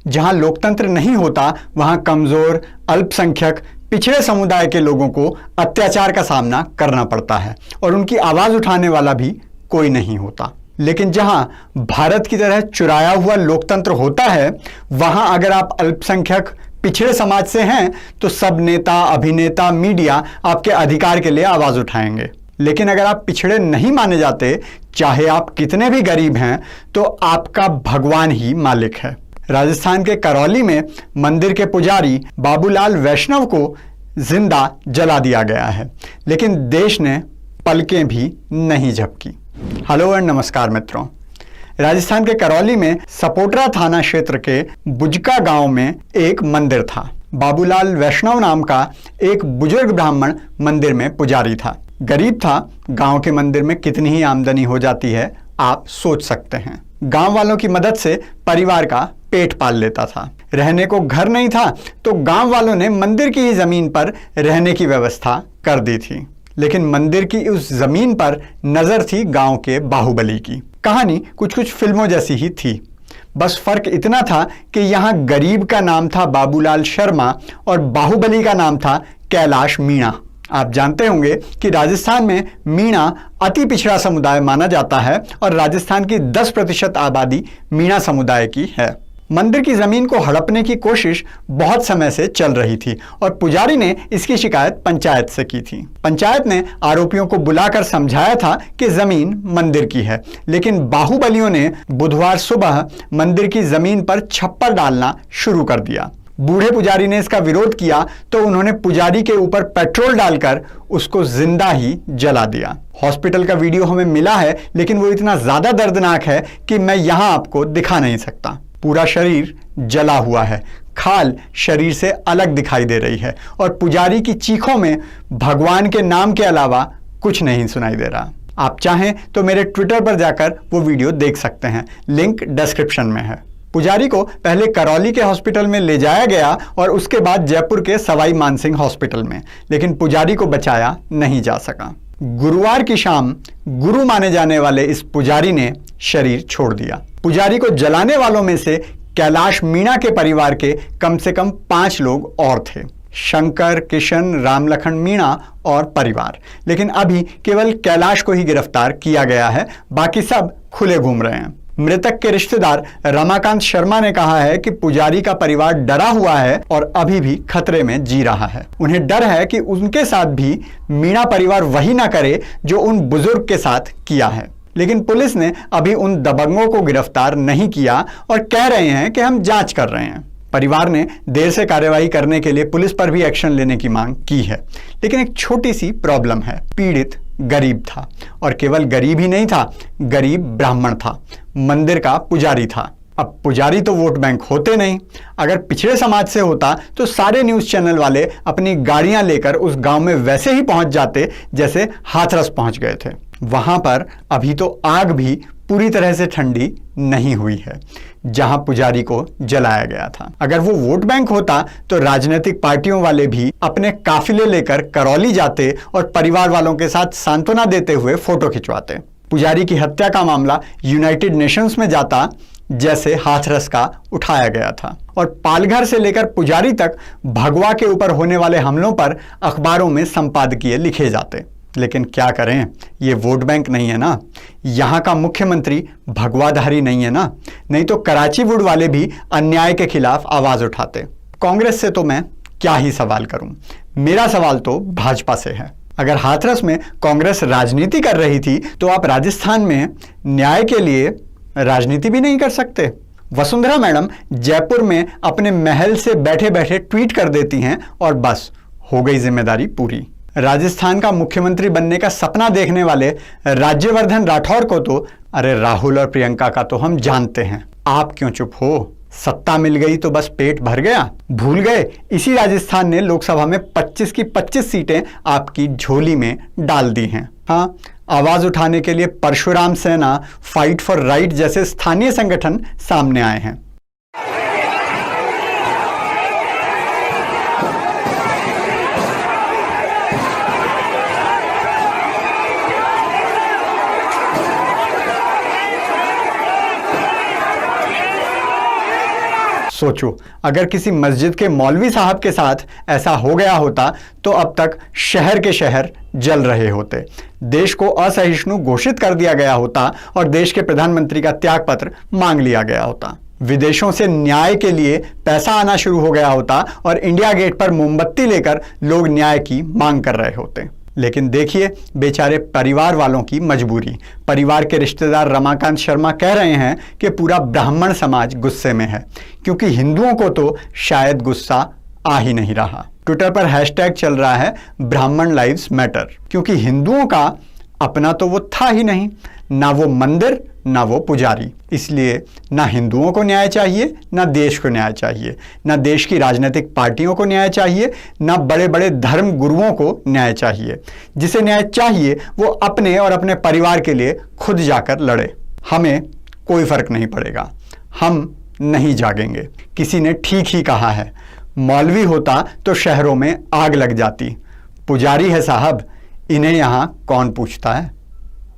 जहां लोकतंत्र नहीं होता वहां कमजोर, अल्पसंख्यक, पिछड़े समुदाय के लोगों को अत्याचार का सामना करना पड़ता है और उनकी आवाज उठाने वाला भी कोई नहीं होता। लेकिन जहां भारत की तरह चुराया हुआ लोकतंत्र होता है, वहां अगर आप अल्पसंख्यक, पिछड़े समाज से हैं तो सब नेता, अभिनेता, मीडिया आपके अधिकार के लिए आवाज उठाएंगे। लेकिन अगर आप पिछड़े नहीं माने जाते, चाहे आप कितने भी गरीब हैं, तो आपका भगवान ही मालिक है। राजस्थान के करौली में मंदिर के पुजारी बाबूलाल वैष्णव को जिंदा जला दिया गया है, लेकिन देश ने पलकें भी नहीं झपकी। हेलो एंड नमस्कार मित्रों। राजस्थान के करौली में सपोटरा थाना क्षेत्र के बुजका गांव में एक मंदिर था। बाबूलाल वैष्णव नाम का एक बुजुर्ग ब्राह्मण मंदिर में पुजारी था। गरीब था। गांव के मंदिर में कितनी ही आमदनी हो जाती है आप सोच सकते हैं। गांव वालों की मदद से परिवार का पेट पाल लेता था। रहने को घर नहीं था तो गांव वालों ने मंदिर की ही जमीन पर रहने की व्यवस्था कर दी थी। लेकिन मंदिर की उस जमीन पर नजर थी गांव के बाहुबली की। कहानी कुछ कुछ फिल्मों जैसी ही थी, बस फर्क इतना था कि यहां गरीब का नाम था बाबूलाल शर्मा और बाहुबली का नाम था कैलाश मीणा। आप जानते होंगे कि राजस्थान में मीणा अति पिछड़ा समुदाय माना जाता है और राजस्थान की 10% आबादी मीणा समुदाय की है। मंदिर की जमीन को हड़पने की कोशिश बहुत समय से चल रही थी और पुजारी ने इसकी शिकायत पंचायत से की थी। पंचायत ने आरोपियों को बुलाकर समझाया था कि जमीन मंदिर की है, लेकिन बाहुबलियों ने बुधवार सुबह मंदिर की जमीन पर छप्पर डालना शुरू कर दिया। बूढ़े पुजारी ने इसका विरोध किया तो उन्होंने पुजारी के ऊपर पेट्रोल डालकर उसको जिंदा ही जला दिया। हॉस्पिटल का वीडियो हमें मिला है, लेकिन वो इतना ज्यादा दर्दनाक है कि मैं यहां आपको दिखा नहीं सकता। पूरा शरीर जला हुआ है, खाल शरीर से अलग दिखाई दे रही है और पुजारी की चीखों में भगवान के नाम के अलावा कुछ नहीं सुनाई दे रहा। आप चाहें तो मेरे ट्विटर पर जाकर वो वीडियो देख सकते हैं, लिंक डिस्क्रिप्शन में है। पुजारी को पहले करौली के हॉस्पिटल में ले जाया गया और उसके बाद जयपुर के सवाई मानसिंह हॉस्पिटल में, लेकिन पुजारी को बचाया नहीं जा सका। गुरुवार की शाम गुरु माने जाने वाले इस पुजारी ने शरीर छोड़ दिया। पुजारी को जलाने वालों में से कैलाश मीणा के परिवार के कम से कम 5 लोग और थे, शंकर, किशन, रामलखन मीणा और परिवार। लेकिन अभी केवल कैलाश को ही गिरफ्तार किया गया है, बाकी सब खुले घूम रहे हैं। मृतक के रिश्तेदार रमाकांत शर्मा ने कहा है कि पुजारी का परिवार डरा हुआ है और अभी भी खतरे में जी रहा है। उन्हें डर है कि उनके साथ भी मीणा परिवार वही ना करे जो उन बुजुर्ग के साथ किया है। लेकिन पुलिस ने अभी उन दबंगों को गिरफ्तार नहीं किया और कह रहे हैं कि हम जांच कर रहे हैं। परिवार ने देर से कार्यवाही करने के लिए पुलिस पर भी एक्शन लेने की मांग की है, लेकिन एक छोटी सी प्रॉब्लम है। पीड़ित गरीब था और केवल गरीब ही नहीं था, गरीब ब्राह्मण था, मंदिर का पुजारी था। अब पुजारी तो वोट बैंक होते नहीं। अगर पिछड़े समाज से होता तो सारे न्यूज़ चैनल वाले अपनी गाड़ियां लेकर उस गांव में वैसे ही पहुंच जाते जैसे हाथरस पहुंच गए थे। वहां पर अभी तो आग भी पूरी तरह से ठंडी नहीं हुई है जहां पुजारी को जलाया गया था। अगर वो वोट बैंक होता तो राजनीतिक पार्टियों वाले भी अपने काफिले लेकर करौली जाते और परिवार वालों के साथ सांत्वना देते हुए फोटो खिंचवाते। पुजारी की हत्या का मामला यूनाइटेड नेशंस में जाता जैसे हाथरस का उठाया गया था और पालघर से लेकर पुजारी तक भगवा के ऊपर होने वाले हमलों पर अखबारों में संपादकीय लिखे जाते। लेकिन क्या करें, ये वोट बैंक नहीं है ना, यहाँ का मुख्यमंत्री भगवाधारी नहीं है ना, नहीं तो कराची वुड वाले भी अन्याय के खिलाफ आवाज उठाते। कांग्रेस से तो मैं क्या ही सवाल करूं, मेरा सवाल तो भाजपा से है। अगर हाथरस में कांग्रेस राजनीति कर रही थी तो आप राजस्थान में न्याय के लिए राजनीति भी नहीं कर सकते। वसुंधरा मैडम जयपुर में अपने महल से बैठे बैठे ट्वीट कर देती हैं और बस हो गई जिम्मेदारी पूरी। राजस्थान का मुख्यमंत्री बनने का सपना देखने वाले राज्यवर्धन राठौर को तो, अरे राहुल और प्रियंका का तो हम जानते हैं। आप क्यों चुप हो? सत्ता मिल गई तो बस पेट भर गया, भूल गए इसी राजस्थान ने लोकसभा में 25 की 25 सीटें आपकी झोली में डाल दी हैं। हाँ, आवाज उठाने के लिए परशुराम सेना, फाइट फॉर राइट जैसे स्थानीय संगठन सामने आए हैं। सोचो, अगर किसी मस्जिद के मौलवी साहब के साथ ऐसा हो गया होता तो अब तक शहर के शहर जल रहे होते, देश को असहिष्णु घोषित कर दिया गया होता और देश के प्रधानमंत्री का त्यागपत्र मांग लिया गया होता। विदेशों से न्याय के लिए पैसा आना शुरू हो गया होता और इंडिया गेट पर मोमबत्ती लेकर लोग न्याय की मांग कर रहे होते। लेकिन देखिए बेचारे परिवार वालों की मजबूरी। परिवार के रिश्तेदार रमाकांत शर्मा कह रहे हैं कि पूरा ब्राह्मण समाज गुस्से में है, क्योंकि हिंदुओं को तो शायद गुस्सा आ ही नहीं रहा। ट्विटर पर हैशटैग चल रहा है ब्राह्मण लाइव्स मैटर, क्योंकि हिंदुओं का अपना तो वो था ही नहीं, ना वो मंदिर ना वो पुजारी। इसलिए ना हिंदुओं को न्याय चाहिए, ना देश को न्याय चाहिए, ना देश की राजनीतिक पार्टियों को न्याय चाहिए, ना बड़े बड़े धर्म गुरुओं को न्याय चाहिए। जिसे न्याय चाहिए वो अपने और अपने परिवार के लिए खुद जाकर लड़े। हमें कोई फर्क नहीं पड़ेगा, हम नहीं जागेंगे। किसी ने ठीक ही कहा है, मौलवी होता तो शहरों में आग लग जाती, पुजारी है साहब, इन्हें यहाँ कौन पूछता है।